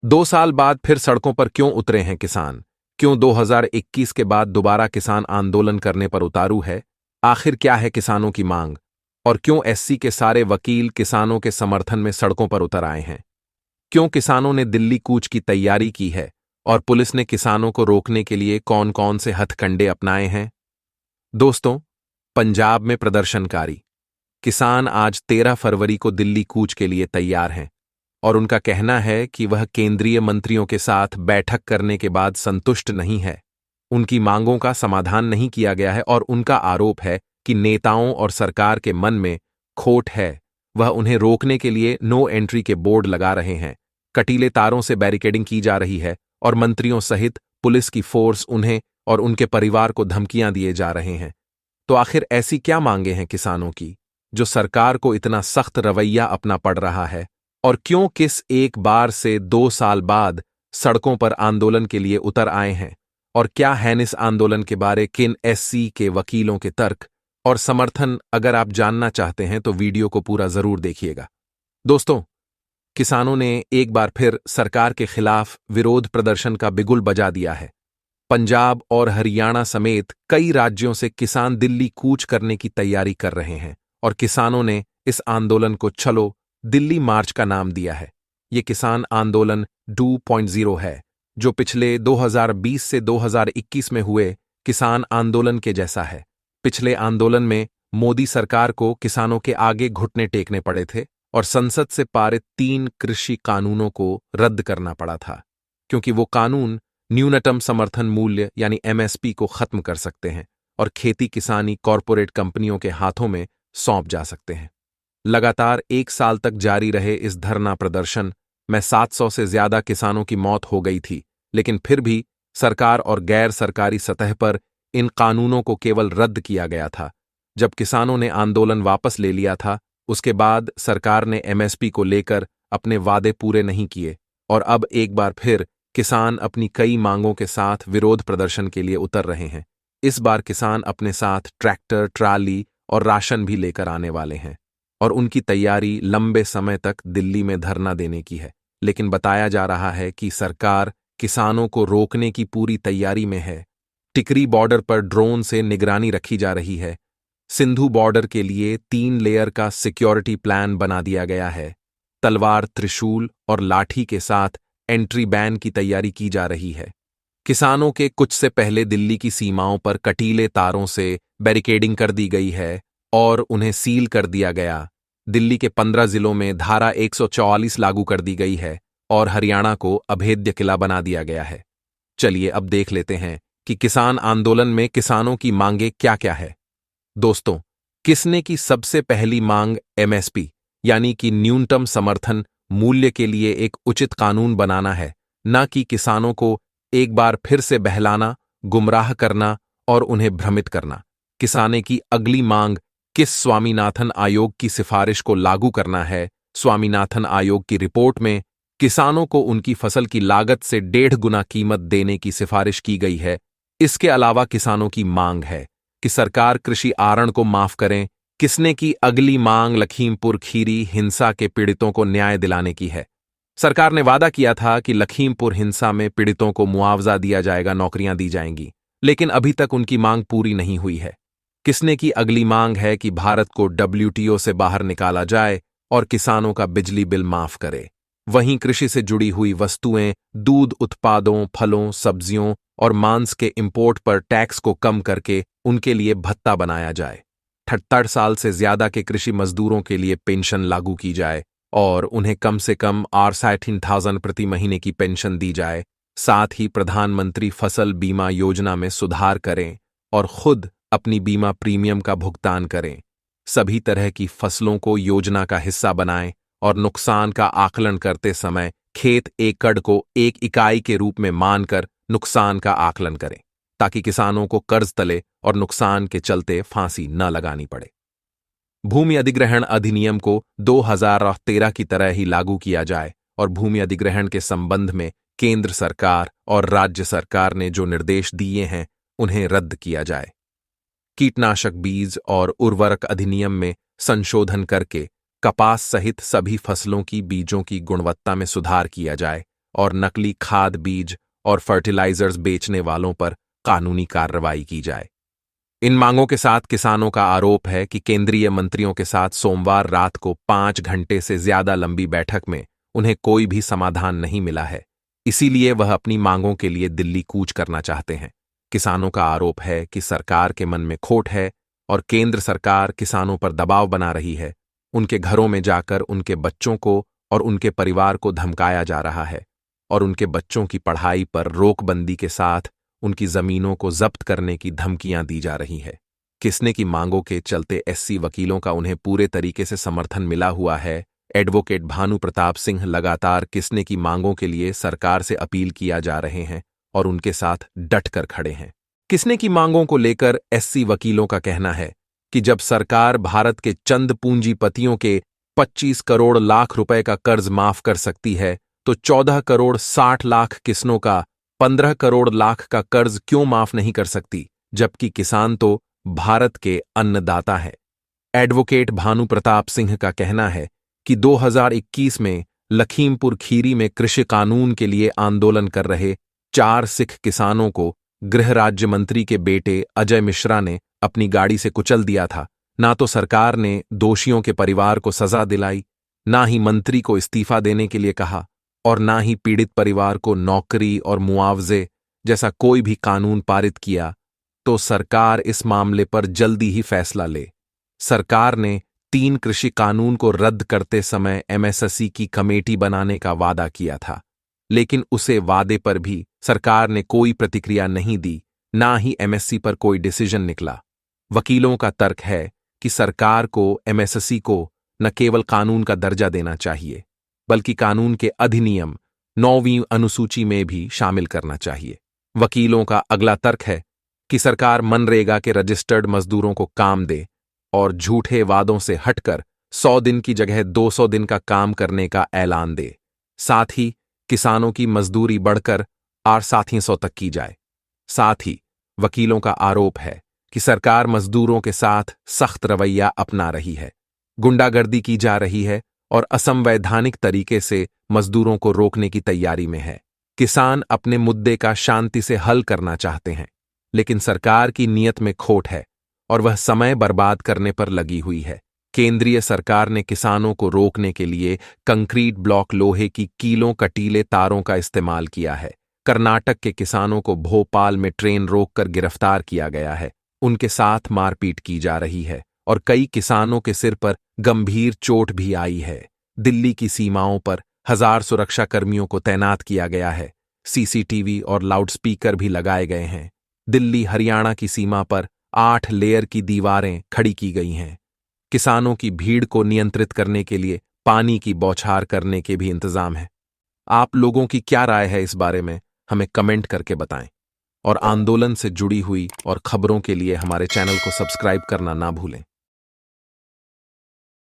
2 साल बाद फिर सड़कों पर क्यों उतरे हैं किसान? क्यों 2021 के बाद दोबारा किसान आंदोलन करने पर उतारू है? आखिर क्या है किसानों की मांग? और क्यों एससी के सारे वकील किसानों के समर्थन में सड़कों पर उतर आए हैं? क्यों किसानों ने दिल्ली कूच की तैयारी की है? और पुलिस ने किसानों को रोकने के लिए कौन कौन से हथकंडे अपनाए हैं? दोस्तों, पंजाब में प्रदर्शनकारी किसान आज 13 फरवरी को दिल्ली कूच के लिए तैयार हैं और उनका कहना है कि वह केंद्रीय मंत्रियों के साथ बैठक करने के बाद संतुष्ट नहीं है। उनकी मांगों का समाधान नहीं किया गया है और उनका आरोप है कि नेताओं और सरकार के मन में खोट है। वह उन्हें रोकने के लिए नो एंट्री के बोर्ड लगा रहे हैं, कटीले तारों से बैरिकेडिंग की जा रही है और मंत्रियों सहित पुलिस की फोर्स उन्हें और उनके परिवार को धमकियां दिए जा रहे हैं। तो आखिर ऐसी क्या मांगे हैं किसानों की जो सरकार को इतना सख्त रवैया अपना पड़ रहा है? और क्यों किस एक बार से 2 साल बाद सड़कों पर आंदोलन के लिए उतर आए हैं? और क्या है इस आंदोलन के बारे किन एससी के वकीलों के तर्क और समर्थन? अगर आप जानना चाहते हैं तो वीडियो को पूरा जरूर देखिएगा। दोस्तों, किसानों ने एक बार फिर सरकार के खिलाफ विरोध प्रदर्शन का बिगुल बजा दिया है। पंजाब और हरियाणा समेत कई राज्यों से किसान दिल्ली कूच करने की तैयारी कर रहे हैं और किसानों ने इस आंदोलन को चलो दिल्ली मार्च का नाम दिया है। ये किसान आंदोलन 2.0 है, जो पिछले 2020 से 2021 में हुए किसान आंदोलन के जैसा है। पिछले आंदोलन में मोदी सरकार को किसानों के आगे घुटने टेकने पड़े थे और संसद से पारित 3 कृषि कानूनों को रद्द करना पड़ा था, क्योंकि वो कानून न्यूनतम समर्थन मूल्य यानी एमएसपी को खत्म कर सकते हैं और खेती किसानी कॉरपोरेट कंपनियों के हाथों में सौंप जा सकते हैं। लगातार 1 साल तक जारी रहे इस धरना प्रदर्शन में 700 से ज्यादा किसानों की मौत हो गई थी, लेकिन फिर भी सरकार और गैर सरकारी सतह पर इन कानूनों को केवल रद्द किया गया था। जब किसानों ने आंदोलन वापस ले लिया था, उसके बाद सरकार ने एमएसपी को लेकर अपने वादे पूरे नहीं किए और अब एक बार फिर किसान अपनी कई मांगों के साथ विरोध प्रदर्शन के लिए उतर रहे हैं। इस बार किसान अपने साथ ट्रैक्टर, ट्राली और राशन भी लेकर आने वाले हैं और उनकी तैयारी लंबे समय तक दिल्ली में धरना देने की है। लेकिन बताया जा रहा है कि सरकार किसानों को रोकने की पूरी तैयारी में है। टिकरी बॉर्डर पर ड्रोन से निगरानी रखी जा रही है। सिंधु बॉर्डर के लिए 3 लेयर का सिक्योरिटी प्लान बना दिया गया है। तलवार, त्रिशूल और लाठी के साथ एंट्री बैन की तैयारी की जा रही है। किसानों के कुछ से पहले दिल्ली की सीमाओं पर कटीले तारों से बैरिकेडिंग कर दी गई है और उन्हें सील कर दिया गया। दिल्ली के 15 जिलों में धारा 144 लागू कर दी गई है और हरियाणा को अभेद्य किला बना दिया गया है। चलिए अब देख लेते हैं कि किसान आंदोलन में किसानों की मांगे क्या-क्या है। दोस्तों, किसने की सबसे पहली मांग एमएसपी यानी कि न्यूनतम समर्थन मूल्य के लिए एक उचित कानून बनाना है, न कि किसानों को एक बार फिर से बहलाना, गुमराह करना और उन्हें भ्रमित करना। किसाने की अगली मांग किस स्वामीनाथन आयोग की सिफारिश को लागू करना है। स्वामीनाथन आयोग की रिपोर्ट में किसानों को उनकी फसल की लागत से 1.5 गुना कीमत देने की सिफारिश की गई है। इसके अलावा किसानों की मांग है कि सरकार कृषि आरण को माफ करें। किसने की अगली मांग लखीमपुर खीरी हिंसा के पीड़ितों को न्याय दिलाने की है। सरकार ने वादा किया था कि लखीमपुर हिंसा में पीड़ितों को मुआवजा दिया जाएगा, नौकरियां दी जाएंगी, लेकिन अभी तक उनकी मांग पूरी नहीं हुई है। किसने की अगली मांग है कि भारत को डब्ल्यूटीओ से बाहर निकाला जाए और किसानों का बिजली बिल माफ करे। वहीं कृषि से जुड़ी हुई वस्तुएं, दूध उत्पादों, फलों, सब्जियों और मांस के इंपोर्ट पर टैक्स को कम करके उनके लिए भत्ता बनाया जाए। 78 साल से ज्यादा के कृषि मजदूरों के लिए पेंशन लागू की जाए और उन्हें कम से कम 18,000 प्रति महीने की पेंशन दी जाए। साथ ही प्रधानमंत्री फसल बीमा योजना में सुधार करें और खुद अपनी बीमा प्रीमियम का भुगतान करें। सभी तरह की फसलों को योजना का हिस्सा बनाएं और नुकसान का आकलन करते समय खेत एकड़ को 1 इकाई के रूप में मानकर नुकसान का आकलन करें, ताकि किसानों को कर्ज तले और नुकसान के चलते फांसी न लगानी पड़े। भूमि अधिग्रहण अधिनियम को 2013 की तरह ही लागू किया जाए और भूमि अधिग्रहण के संबंध में केंद्र सरकार और राज्य सरकार ने जो निर्देश दिए हैं उन्हें रद्द किया जाए। कीटनाशक बीज और उर्वरक अधिनियम में संशोधन करके कपास सहित सभी फसलों की बीजों की गुणवत्ता में सुधार किया जाए और नकली खाद बीज और फर्टिलाइजर्स बेचने वालों पर कानूनी कार्रवाई की जाए। इन मांगों के साथ किसानों का आरोप है कि केंद्रीय मंत्रियों के साथ सोमवार रात को 5 घंटे से ज्यादा लंबी बैठक में उन्हें कोई भी समाधान नहीं मिला है, इसीलिए वह अपनी मांगों के लिए दिल्ली कूच करना चाहते हैं। किसानों का आरोप है कि सरकार के मन में खोट है और केंद्र सरकार किसानों पर दबाव बना रही है। उनके घरों में जाकर उनके बच्चों को और उनके परिवार को धमकाया जा रहा है और उनके बच्चों की पढ़ाई पर रोकबंदी के साथ उनकी जमीनों को जब्त करने की धमकियां दी जा रही है। किसने की मांगों के चलते एससी वकीलों का उन्हें पूरे तरीके से समर्थन मिला हुआ है। एडवोकेट भानु प्रताप सिंह लगातार किसने की मांगों के लिए सरकार से अपील किया जा रहे हैं और उनके साथ डटकर खड़े हैं। किसने की मांगों को लेकर एससी वकीलों का कहना है कि जब सरकार भारत के चंद पूंजीपतियों के 25 करोड़ लाख रुपए का कर्ज माफ कर सकती है तो 14 करोड़ 60 लाख किसानों का 15 करोड़ लाख का कर्ज क्यों माफ नहीं कर सकती, जबकि किसान तो भारत के अन्नदाता है। एडवोकेट भानु प्रताप सिंह का कहना है कि 2021 में लखीमपुर खीरी में कृषि कानून के लिए आंदोलन कर रहे 4 सिख किसानों को गृह राज्य मंत्री के बेटे अजय मिश्रा ने अपनी गाड़ी से कुचल दिया था। ना तो सरकार ने दोषियों के परिवार को सजा दिलाई, ना ही मंत्री को इस्तीफा देने के लिए कहा और ना ही पीड़ित परिवार को नौकरी और मुआवजे जैसा कोई भी कानून पारित किया। तो सरकार इस मामले पर जल्दी ही फैसला ले। सरकार ने 3 कृषि कानून को रद्द करते समय एमएसएसई की कमेटी बनाने का वादा किया था, लेकिन उसे वादे पर भी सरकार ने कोई प्रतिक्रिया नहीं दी, ना ही एमएससी पर कोई डिसीजन निकला। वकीलों का तर्क है कि सरकार को एमएसएसई को न केवल कानून का दर्जा देना चाहिए, बल्कि कानून के अधिनियम 9वीं अनुसूची में भी शामिल करना चाहिए। वकीलों का अगला तर्क है कि सरकार मनरेगा के रजिस्टर्ड मजदूरों को काम दे और झूठे वादों से हटकर 100 दिन की जगह 200 दिन का काम करने का ऐलान दे। साथ ही किसानों की मजदूरी बढ़कर 800 तक की जाए। साथ ही वकीलों का आरोप है कि सरकार मजदूरों के साथ सख्त रवैया अपना रही है, गुंडागर्दी की जा रही है और असंवैधानिक तरीके से मजदूरों को रोकने की तैयारी में है। किसान अपने मुद्दे का शांति से हल करना चाहते हैं, लेकिन सरकार की नीयत में खोट है और वह समय बर्बाद करने पर लगी हुई है। केंद्रीय सरकार ने किसानों को रोकने के लिए कंक्रीट ब्लॉक लोहे की कीलों कटीले तारों का इस्तेमाल किया है। कर्नाटक के किसानों को भोपाल में ट्रेन रोककर गिरफ्तार किया गया है, उनके साथ मारपीट की जा रही है और कई किसानों के सिर पर गंभीर चोट भी आई है। दिल्ली की सीमाओं पर 1000 सुरक्षाकर्मियों को तैनात किया गया है। सीसीटीवी और लाउडस्पीकर भी लगाए गए हैं। दिल्ली हरियाणा की सीमा पर 8 लेयर की दीवारें खड़ी की गई हैं। किसानों की भीड़ को नियंत्रित करने के लिए पानी की बौछार करने के भी इंतजाम है। आप लोगों की क्या राय है इस बारे में, हमें कमेंट करके बताएं और आंदोलन से जुड़ी हुई और खबरों के लिए हमारे चैनल को सब्सक्राइब करना ना भूलें।